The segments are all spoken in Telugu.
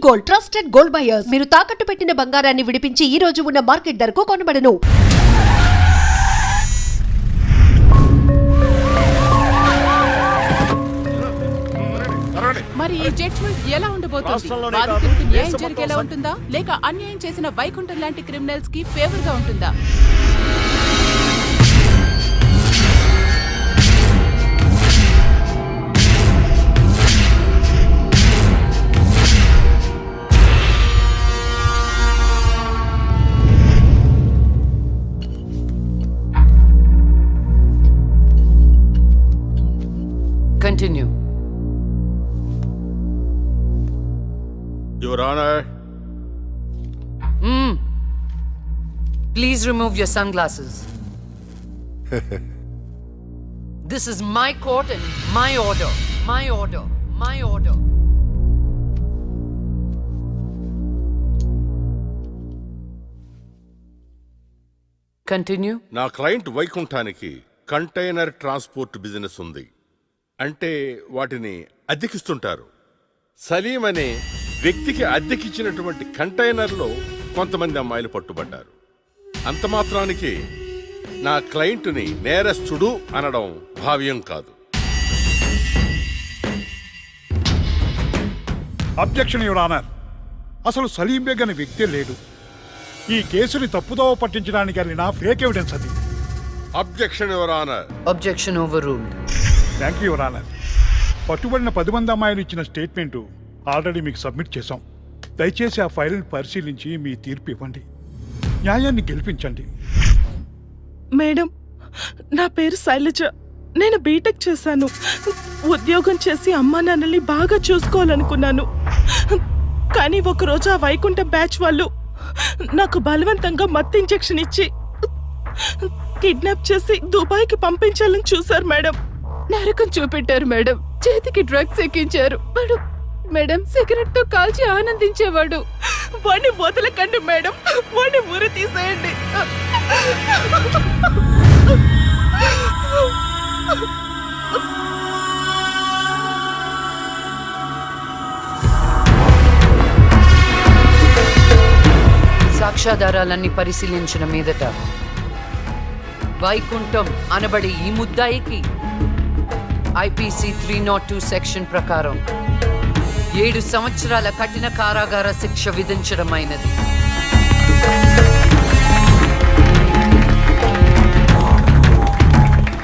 Gold, trusted gold buyers. మీరు తాకట్టు పెట్టిన బంగారాన్ని విడిపించి ఈ రోజు ఉన్న మార్కెట్ ధరకు కొనబడను. మరి ఈ జడ్జ్మెంట్ ఎలా ఉండబోతోంది? బాధితులకు న్యాయం జరిగేలా ఉంటుందా, లేక అన్యాయం చేసిన వైకుంఠం లాంటి క్రిమినల్స్ కి ఫేవర్ గా ఉంటుందా? Continue. Your Honor. Please remove your sunglasses. This is my court and my order. My order. My order. Continue. నా క్లయింట్ వైకుంఠానికి కంటైనర్ ట్రాన్స్పోర్ట్ బిజినెస్ ఉంది. అంటే వాటిని అద్దెకిస్తుంటారు. సలీం అనే వ్యక్తికి అద్దెకిచ్చినటువంటి కంటైనర్లో కొంతమంది అమ్మాయిలు పట్టుబడ్డారు. అంత మాత్రానికి నా క్లయింట్ని నేరస్తుడు అనడం భావ్యం కాదు. Objection your honour. అసలు సలీం బేగ్ అనే వ్యక్తే లేడు. ఈ కేసుని తప్పుదోవ పట్టించడానికి వెళ్ళిన ఫేక్ ఎవిడెన్స్ అది. Objection your honour. Objection overruled. Thank you your honour. పట్టుబడిన 10 మంది అమ్మాయిలు ఇచ్చిన స్టేట్మెంటు ఆల్రెడీ మీకు సబ్మిట్ చేశాం. దయచేసి ఆ ఫైల్ని పరిశీలించి మీ తీర్పు ఇవ్వండి. న్యాయాన్ని గెలిపించండి. మేడం, నా పేరు శైలజ. నేను బీటెక్ చేశాను. ఉద్యోగం చేసి అమ్మా నాన్నల్ని బాగా చూసుకోవాలనుకున్నాను. కానీ ఒకరోజు ఆ వైకుంఠం బ్యాచ్ వాళ్ళు నాకు బలవంతంగా మత్తు ఇంజెక్షన్ ఇచ్చి కిడ్నాప్ చేసి దుబాయ్కి పంపించాలని చూశారు మేడం. నరకం చూపెట్టారు మేడం. చేతికి డ్రగ్స్ ఎక్కించారు మేడం. సిగరెట్ తో కాల్చి ఆనందించేవాడు. వాడిని వదలకండి మేడం, వాడిని ఉరి తీసేయండి. సాక్ష్యాధారాలన్నీ పరిశీలించిన మీదట వైకుంఠం అనబడి ఈ ముద్దాయికి ఐపీసీ 302 సెక్షన్ ప్రకారం 7 సంవత్సరాల కఠిన కారాగార శిక్ష విధించడమైనది.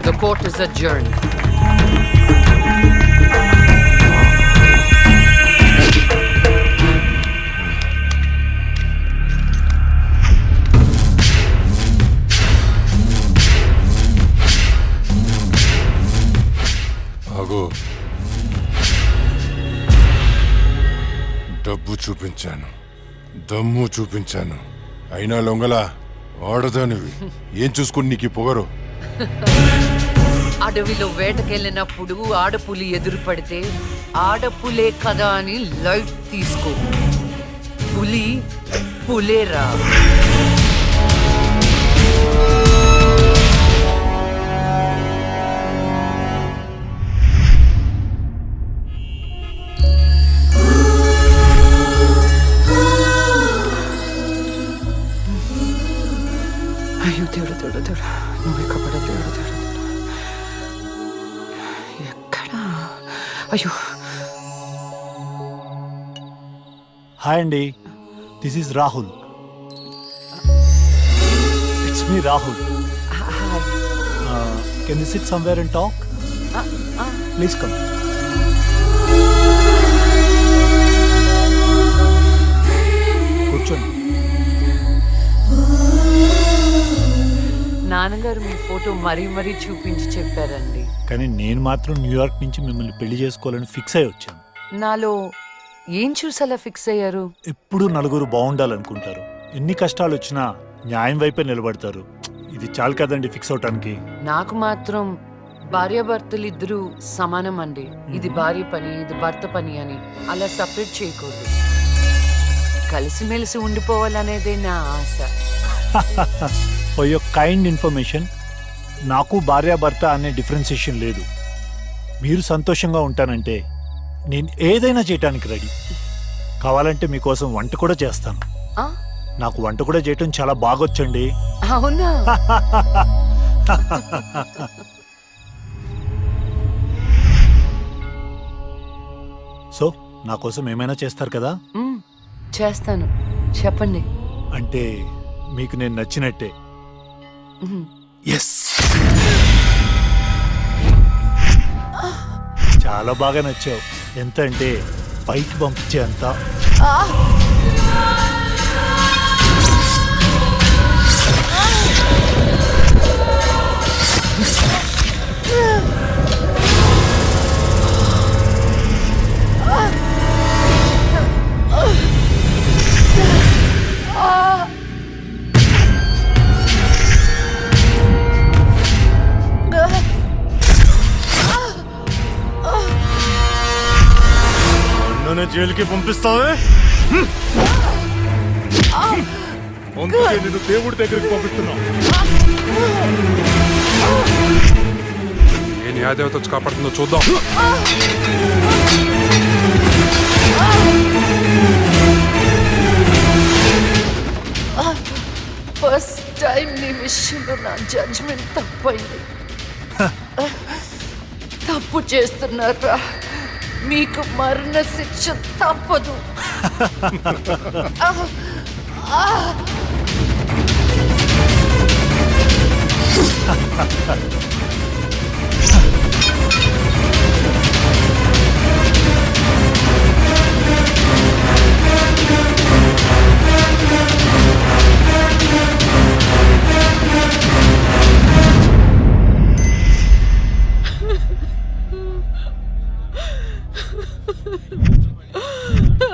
The court is adjourned. డబ్బు చూపించాను, దమ్ము చూపించాను, అయినా లొంగలా ఆడదానివి. ఏం చూసుకుని నీకు పొగరు? అడవిలో వేటకెళ్ళినప్పుడు ఆడపులి ఎదురు పడితే ఆడపులే కదా అని లైట్ తీసుకో. పులి పులేరా. అయ్యో దేవుడు దేవుడు దేవుడు, నువ్వే కపడ దేవుడు దేవుడు. ఎక్కడా? అయ్యో. హాయ్ అండి, this is Rahul. It's me Rahul. Can you SIT somewhere and talk? Please come. కూర్చోండి. నాన్నగారు మీ ఫోటో మరీ మరీ చూపించి చెప్పారండి. కానీ నేను మాత్రం న్యూయార్క్ నుంచి మిమ్మల్ని పెళ్లి చేసుకోవాలని ఫిక్స్ అయి వచ్చాను. నాలో ఏం చూసేలా ఫిక్స్ అయ్యారు? ఎప్పుడు నలుగురు బాగుండాలనుకుంటారు. ఎన్ని కష్టాలు వచ్చినా న్యాయం వైపే నిలబడతారు. ఇది చాలు కదండి ఫిక్స్ అవటానికి. నాకు మాత్రం భార్యాభర్తలు ఇద్దరు సమానం అండి. ఇది భార్య పని, ఇది భర్త పని అని అలా సపరేట్ చేయకూడదు. కలిసిమెలిసి ఉండిపోవాలనేదే నా ఆశ. ఫర్ యువర్ కైండ్ ఇన్ఫర్మేషన్, నాకు భార్యాభర్త అనే డిఫరెన్సియేషన్ లేదు. మీరు సంతోషంగా ఉంటానంటే నేను ఏదైనా చేయటానికి రెడీ. కావాలంటే మీకోసం వంట కూడా చేస్తాను. ఆ? నాకు వంట కూడా చేయటం చాలా బాగొచ్చండి. అవునా? సో నా కోసం ఏమైనా చేస్తారు కదా? మ్, చేస్తాను. చెప్పండి. అంటే మీకు నేను నచ్చినట్టే. మ్, ఎస్, చాలా బాగా నచ్చావు. ఎంత అంటే పైకి పంపించే అంత. నన్ను జైలుకి పంపిస్తావే? అందుకే నేను దేవుడి దగ్గరికి పంపిస్తున్నా. ఏ న్యాయదేవత వచ్చి కాపాడుతుందో చూద్దాం. ఫస్ట్ టైం నీ విషయంలో నా జడ్జ్మెంట్ తప్పైంది. తప్పు చేస్తున్నారా? మీకు మరణ శిక్ష తప్పదు.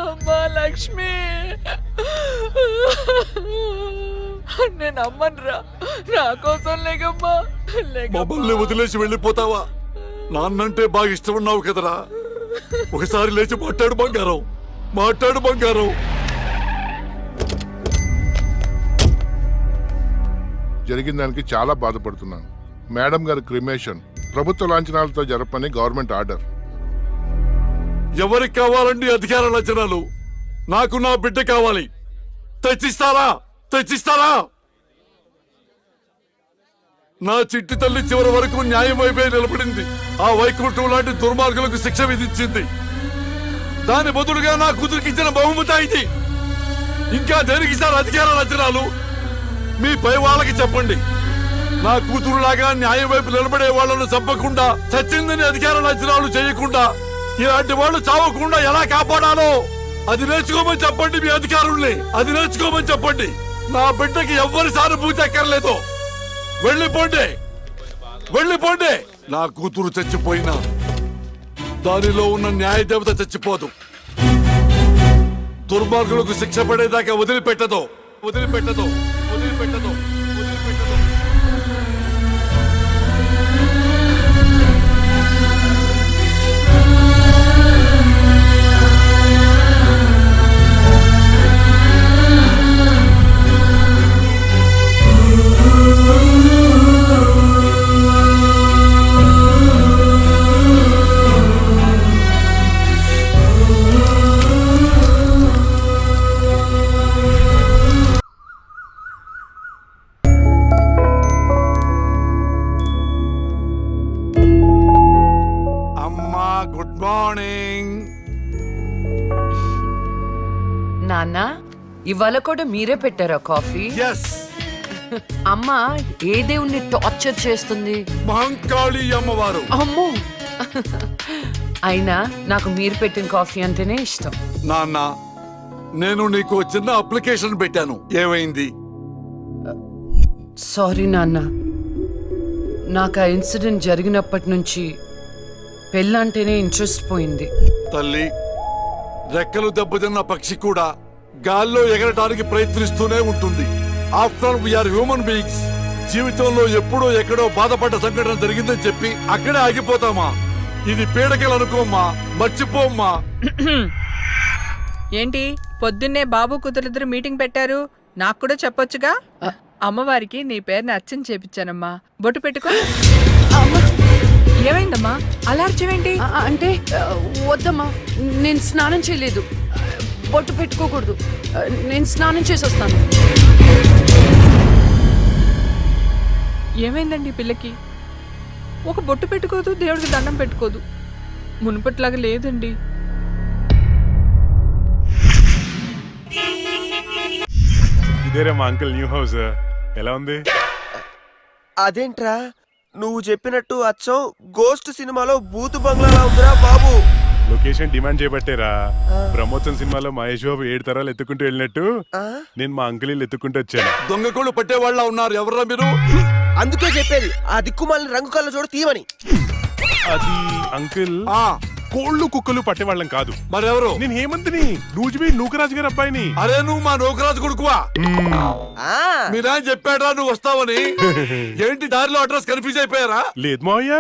అమ్మా లక్ష్మి, నేను అమ్మనురా. నా కోసం లేకమ్మా. మమ్మల్ని వదిలేసి వెళ్ళిపోతావా? నాన్నంటే బాగా ఇష్టం ఉన్నావు కదరా. ఒకసారి లేచి మాట్లాడు బంగారం, మాట్లాడు బంగారం. జరిగిన దానికి చాలా బాధపడుతున్నాను. మేడం గారి క్రిమేషన్ ప్రభుత్వ లాంఛనాలతో జరపని గవర్నమెంట్ ఆర్డర్. ఎవరికి కావాలండి అధికార లక్షణాలు? నాకు నా బిడ్డ కావాలి. తెచ్చిస్తారా? తెచ్చిస్తారా? నా చిట్టి తల్లి చివరి వరకు న్యాయం వైపే నిలబడింది. ఆ వైకుంఠం లాంటి దుర్మార్గులకు శిక్ష విధించింది. దాని బదులుగా నా కూతురికి ఇచ్చిన బహుమతి ఇది. ఇంకా దేనికి సార్ అధికార లక్షణాలు? మీ పై వాళ్ళకి చెప్పండి. నా కూతురులాగా న్యాయం వైపు నిలబడే వాళ్లను చంపకుండా, చచ్చిందని అధికార లక్షణాలు చేయకుండా, ఇలాంటి వాళ్ళు చావకుండా ఎలా కాపాడాలో అది నేర్చుకోమని చెప్పండి. మీ అధికారుల్ని అది నేర్చుకోమని చెప్పండి. నా బిడ్డకి ఎవ్వరి సానుభూతి అక్కర్లేదు. వెళ్ళిపోండి, వెళ్ళిపోండి. నా కూతురు చచ్చిపోయినా దానిలో ఉన్న న్యాయ దేవత చచ్చిపోదు. దుర్మార్గులకు శిక్ష పడేదాకా వదిలిపెట్టదు, వదిలిపెట్టదు, వదిలిపెట్టదు, వదిలిపెట్టదు. గుడ్ మార్నింగ్ నాన్న, ఇవాళ కూడా మీరే పెట్టారా కాఫీ? ఎస్. అమ్మ ఏ దేవుణ్ణి టార్చర్ చేస్తుంది? మహంకాళి అమ్మవారు. అమ్మో. అయినా నాకు మీరు పెట్టిన కాఫీ అంటేనే ఇష్టం. నాన్న, నేను నీకు చిన్న అప్లికేషన్ పెట్టాను. ఏమైంది? సారీ నాన్న, నాకు ఆ ఇన్సిడెంట్ జరిగినప్పటి నుంచి పెళ్ళంటేనే ఇంట్రెస్ట్ పోయింది. తల్లి, రెక్కలు దెబ్బతిన్న పక్షి కూడా గాల్లో ఎగరటానికి ప్రయత్నిస్తూనే ఉంటుంది. After we are human beings. జీవితంలో ఎప్పుడో ఎక్కడో బాధపడ్డ సంఘటన జరిగిందని చెప్పి అక్కడే ఆగిపోతామా? ఇది పీడకలు అనుకోమ్మా, మర్చిపోమ్మా. ఏంటి పొద్దున్నే బాబు కూతురిద్దరు మీటింగ్ పెట్టారు? నాకు కూడా చెప్పొచ్చుగా. అమ్మవారికి నీ పేరుని అర్చన చేపించానమ్మా. బొట్టు పెట్టుకో. ఏమైందమ్మా అలా అర్చమేంటి? అంటే వద్దమ్మా, నేను స్నానం చేయలేదు. బొట్టు పెట్టుకోకూడదు. నేను స్నానం చేసి వస్తాను. ఏమైందండి ఈ పిల్లకి? ఒక బొట్టు పెట్టుకోదు, దేవుడికి దండం పెట్టుకోదు. మునుపట్లాగా లేదండి. ఇదేరా మా అంకుల్ న్యూ హౌస్. ఎలా ఉంది? అదేంట్రా నువ్వు చెప్పినట్టు అచ్చం గోస్ట్ సినిమాలో బూతు బంగ్లాలా ఉందిరా బాబు. లొకేషన్ డిమాండ్ చేయబట్టేరా. బ్రహ్మోత్సవం సినిమాలో మహేష్ బాబు 7 తరాలు ఎత్తుకుంటూ వెళ్ళినట్టు నేను మా అంకుల్ ఇల్లు ఎత్తుకుంటూ వచ్చాను. దొంగకోళ్ళు పట్టే వాళ్ళ ఉన్నారు. ఎవర్రా మీరు? అందుకే చెప్పేది ఆ దిక్కుమాలిన రంగు కళ్ళ చూడ తీయమని. అది అంకుల్ కోళ్ళు కుక్కలు పట్టేవాళ్ళం కాదు. మరెవరు? నేను హేమంత్ని, నూజివీ నూకరాజు గారి అబ్బాయిని. అరే నువ్వు మా నౌకరాజు కొడుకువా? మీరాయన చెప్పాడా నువ్వు వస్తావని? ఏంటి దారిలో అడ్రస్ కన్ఫ్యూజ్ అయిపోయారా? లేదు మావయ్య.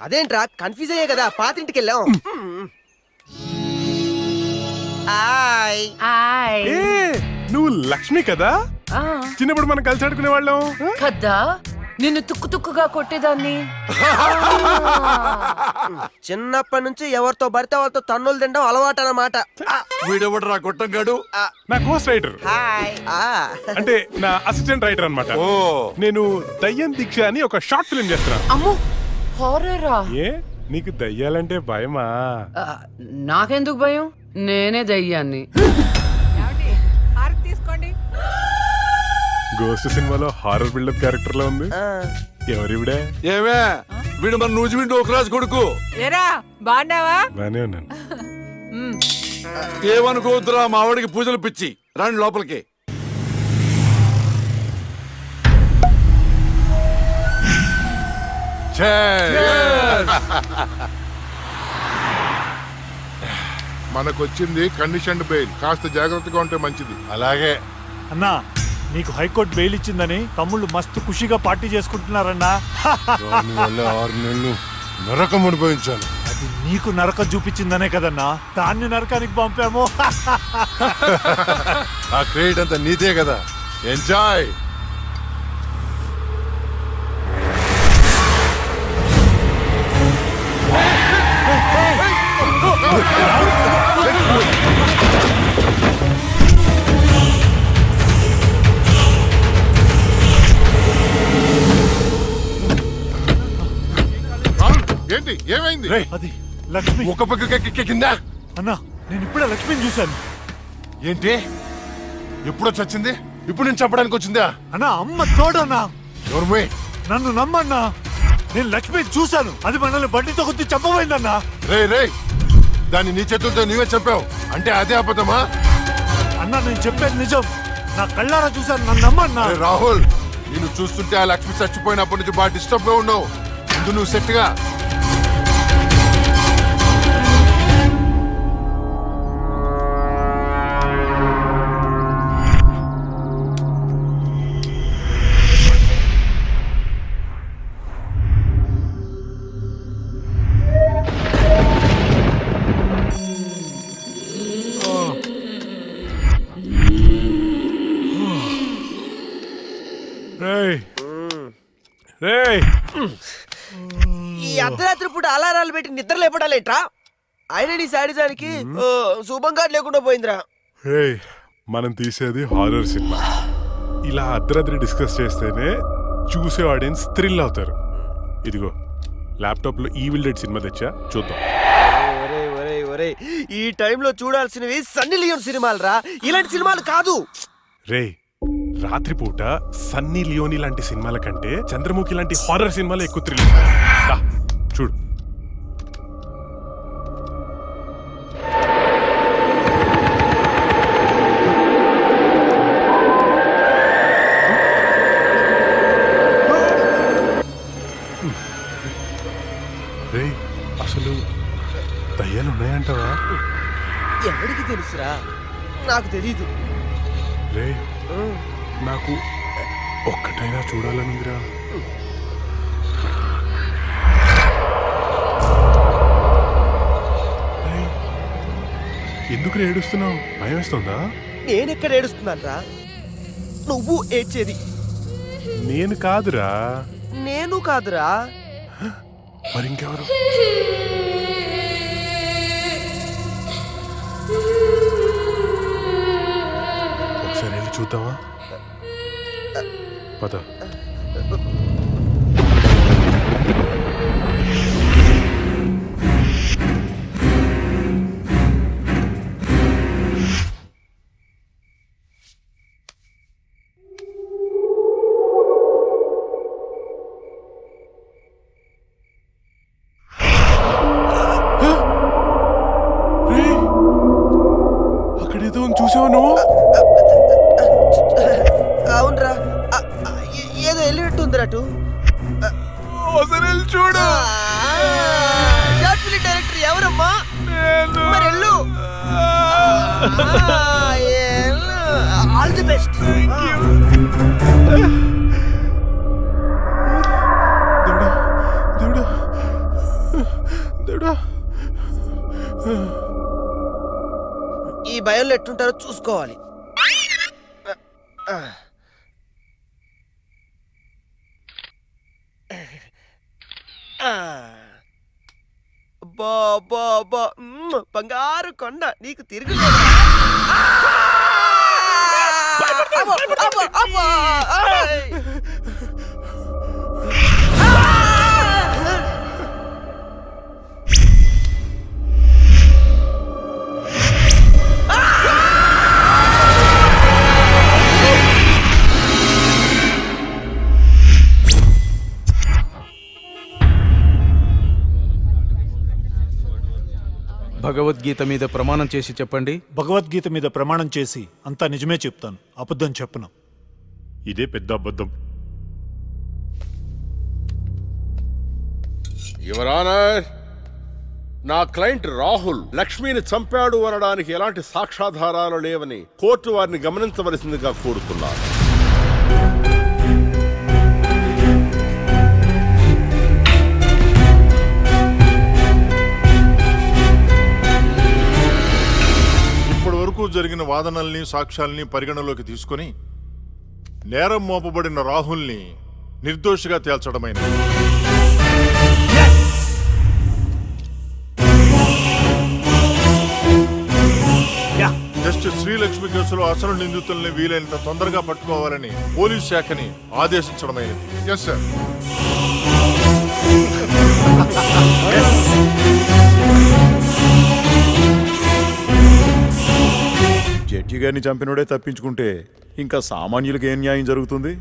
అదేంట్రా కన్ఫ్యూజ్ అయ్యే కదా పాతింటికి వెళ్ళాం. ఏ, నువ్వు లక్ష్మి కదా? చిన్నప్పుడు మనం కలిసి ఆడుకునే వాళ్ళం కదా. నిన్ను తుక్కు తుక్కుగా కొట్టేదాన్ని. చిన్నప్పటి నుంచి ఎవరితో పడితే వాళ్ళతో తన్నులు తినడం అలవాటు అన్నమాట. వీడెవడరా గొట్టంగాడు? నా కోస్ట్ రైటర్, అంటే నా అసిస్టెంట్ రైటర్ అన్నమాట. నేను దయ్యం దీక్ష అని ఒక షార్ట్ ఫిల్మ్ చేస్తున్నా. అమ్మో, హారరా? ఏ, నీకు దయ్యాలంటే భయమా? నాకెందుకు భయం? నేనే దయ్యాన్ని. గోస్ట్ సినిమాలో హారర్ బిల్డప్ క్యారెక్టర్ లో ఉంది. ఎవరివిడే? ఏమే వీడు మన నూజివీ నౌకరాజు కొడుకు. ఏరా బాగున్నావా? బానే ఉన్నాను. ఏమనుకోవద్దురా మా ఆవిడికి పూజలు పిచ్చి. రండి లోపలికి. మనకొచ్చింది కండిషన్డ్ బెయిల్. కాస్త జాగ్రత్తగా ఉంటే మంచిది. అలాగే అన్నా, నీకు హైకోర్టు బెయిల్ ఇచ్చిందని తమ్ముళ్ళు మస్తు ఖుషిగా పార్టీ చేసుకుంటున్నారన్నా. 6 నెలలు నరకం అనుభవించాను. అది నీకు నరకం చూపించిందనే కదన్నా దాన్ని నరకానికి పంపాము. ఆ క్రెడిట్ అంతా నీదే కదా. ఎంజాయ్. ఏంటి ఏమైంది? అది లక్ష్మి. ఒక పక్క కింద. అన్నా, నేను ఇప్పుడే లక్ష్మిని చూశాను. ఏంటి? ఎప్పుడో చచ్చింది? ఇప్పుడు నేను చెప్పడానికి వచ్చిందా? అన్నా, అమ్మ తోడన్నా. ఎవరు? నన్ను నమ్మన్నా, నేను లక్ష్మిని చూశాను. అది మనల్ని బండితో కొద్ది చంపబోయిందన్నా. రే రే, దాన్ని నీ చేతులతో నీవే చెప్పావు అంటే అదే అబద్ధమా? అన్నా, నేను చెప్పేది నిజం. నా కళ్ళారా చూశాను, నన్ను నమ్మన్నా. రాహుల్, నేను చూస్తుంటే ఆ లక్ష్మి చచ్చిపోయినప్పటి నుంచి బాగా డిస్టర్బ్ గా ఉన్నావు. ముందు నువ్వు సెట్ గా. ఈ అర్ధరాత్రి పూట అలారాలు పెట్టి నిద్ర లేపడాలేట్రా? ఆయన నీ శాడిజానికి శుభంగా లేకుండా పోయిందిరా. మనం తీసేది హారర్ సినిమా. ఇలా అర్ధరాత్రి డిస్కస్ చేస్తేనే చూసే ఆడియన్స్ థ్రిల్ అవుతారు. ఇదిగో ల్యాప్టాప్ లో ఈవిల్ డెడ్ సినిమా తెచ్చా, చూద్దాం. ఈ టైంలో చూడాల్సినవి సన్నీ లియోన్ సినిమాలు రా, ఇలాంటి సినిమాలు కాదు. రే, రాత్రిపూట సన్నీ లియోని లాంటి సినిమాల కంటే చంద్రముఖి లాంటి హారర్ సినిమాలు ఎక్కువ థ్రిల్. చూడు. రే, అసలు దయ్యాలు ఉన్నాయంటావా? ఎవరికి తెలుసురా? నాకు తెలీదు. రే, నాకు ఒక్కటైనా చూడాలనుందిరా. ఎందుకు ఏడుస్తున్నావు? భయం వేస్తుందా? నేనెక్కడ ఏడుస్తున్నాను రా? నువ్వు ఏడ్చేది. నేను కాదురా. నేను కాదురా. మరింకెవరు? చూద్దామా? పద. అక్కడేదో చూసావా నువ్వు? అవునరా, ఏదో వెళ్ళినట్టుందిరా అటు. చూడు. షార్ట్ ఫిల్మ్ డైరెక్టర్ ఎవరమ్మా? మరి వెళ్ళు. All the best. దేవుడా, దేవుడా, దేవుడా. ఈ భయంలో ఎట్టుంటారో చూసుకోవాలి. బంగారు కొండ నీకు తిరిగి భగవద్గీత మీద ప్రమాణం చేసి చెప్పండి. భగవద్గీత మీద ప్రమాణం చేసి అంతా నిజమే చెప్తాను, అబద్ధం చెప్పను. ఇదే పెద్ద అబద్ధం. యువర్ ఆనర్, నా క్లయింట్ రాహుల్ లక్ష్మిని చంపాడు అనడానికి ఎలాంటి సాక్ష్యాధారాలు లేవని కోర్టు వారిని గమనించవలసిందిగా కోరుతున్నారు. జరిగిన వాదనల్ని సాక్ష్యాల్ని పరిగణలోకి తీసుకుని నేరం మోపబడిన రాహుల్ని నిర్దోషిగా తేల్చడమైనది. జస్టిస్ శ్రీలక్ష్మి కేసులో అసలు నిందితుల్ని వీలైనంత తొందరగా పట్టుకోవాలని పోలీస్ శాఖని ఆదేశించడమైనది. Yes sir. జడ్జి గారిని చంపినోడే తప్పించుకుంటే ఇంకా సామాన్యులకు ఏం న్యాయం జరుగుతుంది?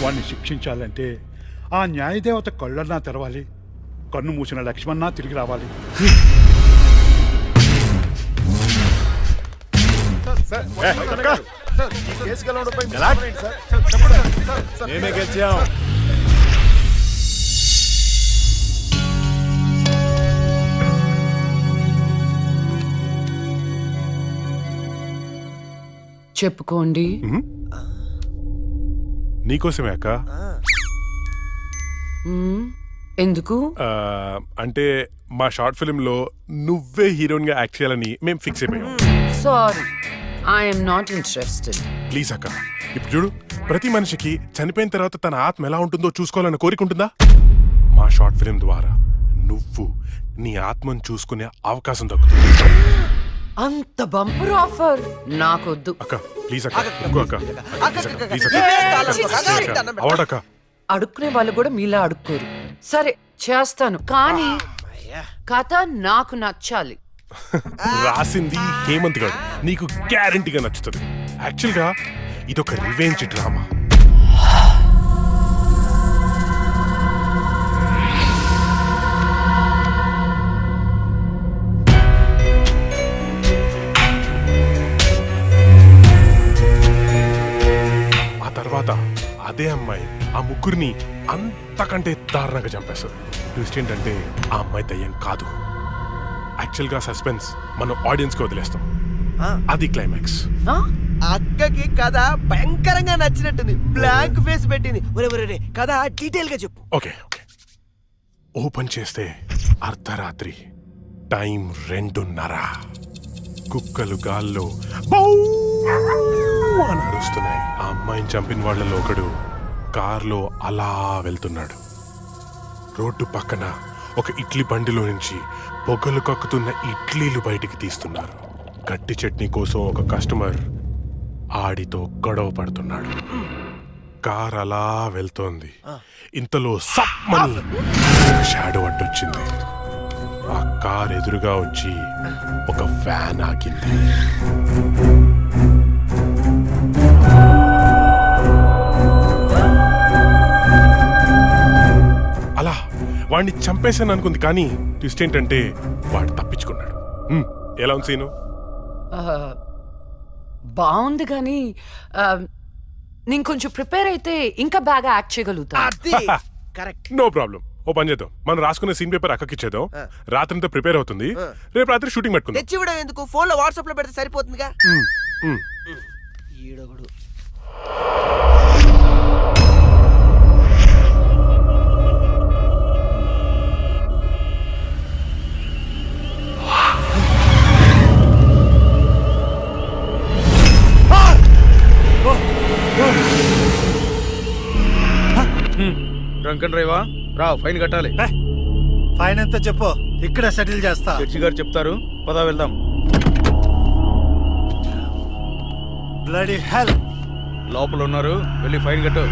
వాణ్ణి శిక్షించాలంటే ఆ న్యాయదేవత కళ్ళన్నా తెరవాలి, కన్ను మూసిన లక్ష్మణ్ణ తిరిగి రావాలి. నేనే గెలిచాం. చెప్పుకోండి. నీకోసమే అక్క. ఎందుకు? అంటే మా షార్ట్ ఫిల్మ్ లో నువ్వే హీరోయిన్ గా యాక్ట్ చేయాలని మేము ఫిక్స్ అయిపోయాం. Sorry, I'm not interested. Please అక్క, ఇప్పుడు చూడు, ప్రతి మనిషికి చనిపోయిన తర్వాత తన ఆత్మ ఎలా ఉంటుందో చూసుకోవాలన్న కోరిక ఉంటుందా? మా షార్ట్ ఫిల్మ్ ద్వారా నువ్వు నీ ఆత్మను చూసుకునే అవకాశం దక్కుతుంది. అంత బంపర్ ఆఫర్ నాకొద్దు. అక్క ప్లీజ్ అక్క, ఇంకో అక్క, ప్లీజ్ అక్క, అవడక్క. అడుక్కునే వాళ్ళు కూడా మీలా అడుక్కోరు. సరే చేస్తాను, కానీ కథ నాకు నచ్చాలి. రాసింది హేమంత్ గారు, నీకు గ్యారంటీగా నచ్చుతుంది. యాక్చువల్ గా ఇదొక రివెంజ్ డ్రామా. ఆ తర్వాత అదే అమ్మాయి ఆ ముగ్గురిని అంతకంటే దారుణంగా చంపేస్తుంది. ట్విస్ట్ ఏంటంటే ఆ అమ్మాయి దయ్యం కాదు. యాక్చువల్ గా సస్పెన్స్ మనం ఆడియన్స్ కి వదిలేస్తాం. అది క్లైమాక్స్. అక్కకి కథ భయంకరంగా నచ్చినట్టుంది, బ్లాంక్ ఫేస్ పెట్టింది. ఒరే కథ డీటెయిల్ గా చెప్పు. ఓకే ఓకే, ఓపెన్ చేస్తే అర్ధరాత్రి, టైం 2:30. కుక్కలు గాల్లో బౌ అని అరుస్తున్నాయి. ఆ అమ్మాయిని చంపిన వాళ్ళలో ఒకడు కార్లో అలా వెళ్తున్నాడు. రోడ్డు పక్కన ఒక ఇడ్లీ బండిలో నుంచి పొగలు కక్కుతున్న ఇడ్లీలు బయటికి తీస్తున్నారు. గట్టి చట్నీ కోసం ఒక కస్టమర్ ఆడితో గొడవ పడుతున్నాడు. కార్ అలా వెళ్తోంది. ఇంతలో సమ్మని షాడో అడ్డొచ్చింది. ఆ కార్ ఎదురుగా వచ్చి ఒక ఫ్యాన్ ఆగింది. అలా వాడిని చంపేశాను అనుకుంది, కానీ ట్విస్ట్ ఏంటంటే వాడు తప్పించుకున్నాడు. ఎలా ఉంది సీను? బాగుంది కానీ నేను కొంచెం ప్రిపేర్ అయితే ఇంకా బాగా యాక్ట్ చేయగలుగుతా. No problem. ఓ పని చేద్దాం, మనం రాసుకునే సీన్ పేపర్ అక్కకిచ్చేద్దాం. రాత్రంతా ప్రిపేర్ అవుతుంది, రేపు రాత్రి షూటింగ్ పెట్టుకుందాం. తెచ్చి కూడా ఎందుకు, ఫోన్ లో వాట్సాప్ లో పెడితే సరిపోతుందిగా. ఈడొకడు. Drunk and డ్రైవా? రా, ఫైన్ కట్టాలి. ఫైన్ ఎంత చెప్పు, ఇక్కడ సెటిల్ చేస్తా. జడ్జి గారు చెప్తారు, పదా వెళ్దాం. బ్లడీ హెల్, లోపల ఉన్నారు, వెళ్ళి ఫైన్ కట్టు.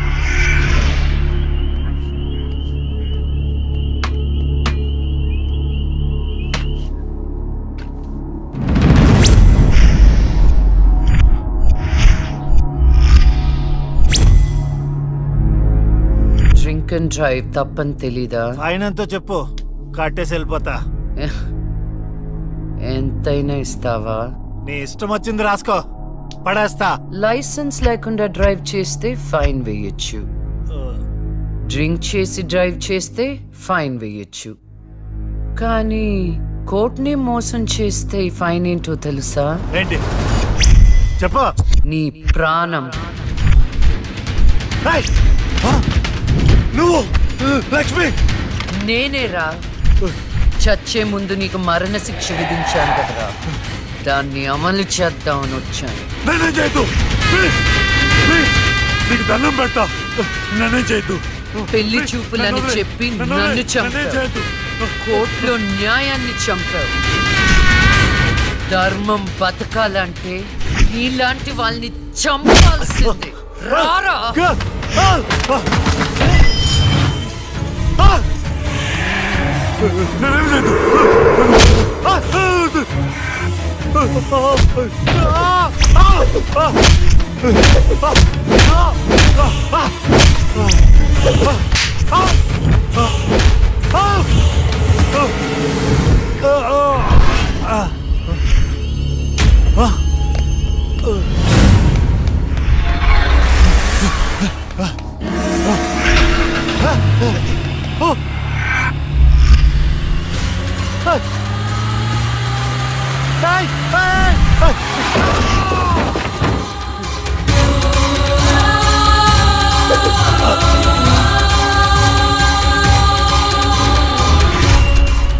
డ్రింక్ అండ్ డ్రైవ్ తప్పని తెలీదా? ఫైన్ ఎంతో చెప్పు, కట్టేసి వెళ్ళిపోతా. ఎంతైనా ఇస్తావా? నీ ఇష్టం వచ్చింది రాసుకో, పడేస్తా. లైసెన్స్ లేకుండా డ్రైవ్ చేస్తే ఫైన్ వేయొచ్చు, డ్రింక్ చేసి డ్రైవ్ చేస్తే ఫైన్ వేయొచ్చు, కానీ కోర్టుని మోసం చేస్తే ఫైన్ ఏంటో తెలుసా? ఏంటి చెప్పు. నీ ప్రాణం. నువ్వు లక్ష్మి? నేనేరా, చచ్చే ముందు నీకు మరణ శిక్ష విధించాను కదరా, దాన్ని అమలు చేద్దామని వచ్చాను. నేనే చేయదు, నీకు దండం పెడతా, నేనే చేయదు. పెళ్లి చూపులని చెప్పి నన్ను చంపావు, కోర్టులో న్యాయాన్ని చంపావు. ధర్మం బతకాలంటే నీలాంటి వాళ్ళని చంపాల్సిందే. రారా.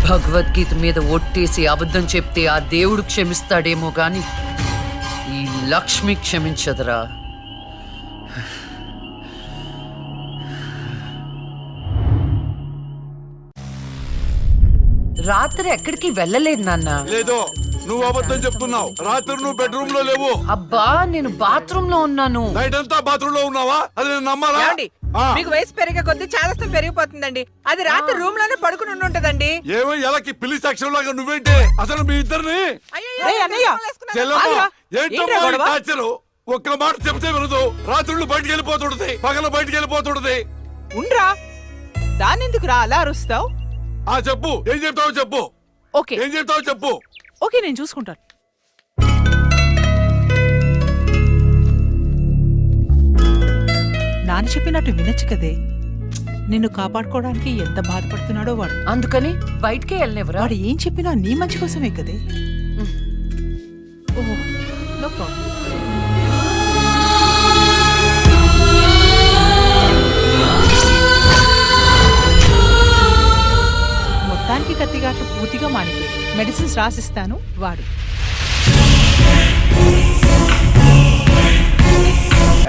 భగవద్గీత మీద ఒట్టేసి అబద్ధం చెప్తే ఆ దేవుడు క్షమిస్తాడేమో గాని ఈ లక్ష్మి క్షమించదురా. రాత్రి ఎక్కడికి వెళ్ళలేదు నాన్న. లేదో, నువ్వు అబద్ధం చెప్తున్నావు. రాత్రి నువ్వు బెడ్రూమ్ లో లేవు. అబ్బా, నేను బాత్రూమ్ లో ఉన్నాను. నైట్ అంతా బాత్రూమ్ లో ఉన్నావా? అది నేను నమ్మాలా? మీకు వయసు పెరిగే కొద్ది చాదస్తం పెరిగిపోతుందండి. అది రాత్రి రూమ్ లోనే పడుకుని ఉంటదండి. ఏమో ఎలాకి పిల్లి సాక్ష్యం లాగా నువ్వేంటి అసలు మీ ఇద్దరిని? ఒక్క మాట చెప్తే వినదు. రాత్రులు బయటికి వెళ్ళిపోతుంటది, పగల బయటికి వెళ్ళిపోతుంటది. ఉండ్రా, దానెందుకు రా అలా అరుస్తావు? చెప్పు, ఏం చెప్తావో చెప్పు. ఓకే, ఏం చెప్తావో చెప్పు. ఓకే, నేను చూసుకుంటాను. నాన్న చెప్పినట్టు వినొచ్చు కదే. నిన్ను కాపాడుకోవడానికి ఎంత బాధపడుతున్నాడో వాడు. అందుకని బయటికే వెళ్ళనివ్వరా? వాడు ఏం చెప్పినా నీ మంచి కోసమే కదే. ఓహో, నో ప్రాబ్లం. మొత్తానికి కత్తిగాట్లు పూర్తిగా మానిపోయి మెడిసిన్స్ రాసిస్తాను, వాడు.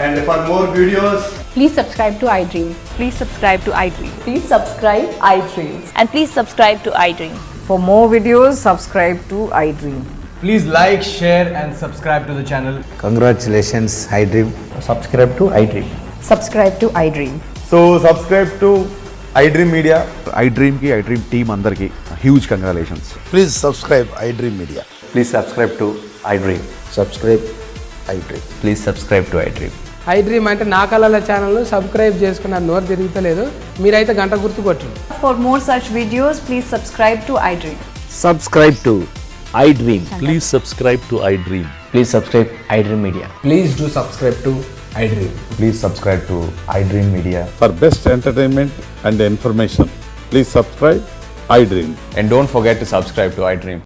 And for more videos, please subscribe to iDream. Please subscribe to iDream. Please subscribe iDream. And please subscribe to iDream. For more videos, subscribe to iDream. Please like, share, and subscribe to the channel. Congratulations, iDream. Subscribe to iDream. Subscribe to iDream. So subscribe to iDream Media. iDream కి iDream టీమ్ అందరికి huge congratulations. Please subscribe iDream Media. Please subscribe to iDream. Subscribe iDream. Please subscribe to iDream. iDream అంటే నా కళల ఛానల్ సబ్స్క్రైబ్ చేసుకున్న నోరు తిరుగుతలేదు. మీరైతే గంట గుర్తు కొట్టండి. For more such videos, please subscribe to iDream. Subscribe to iDream. Please subscribe to iDream. Please subscribe iDream Media. Please do subscribe to iDream. Please subscribe to iDream Media. For best entertainment and information please subscribe iDream. And don't forget to subscribe to iDream.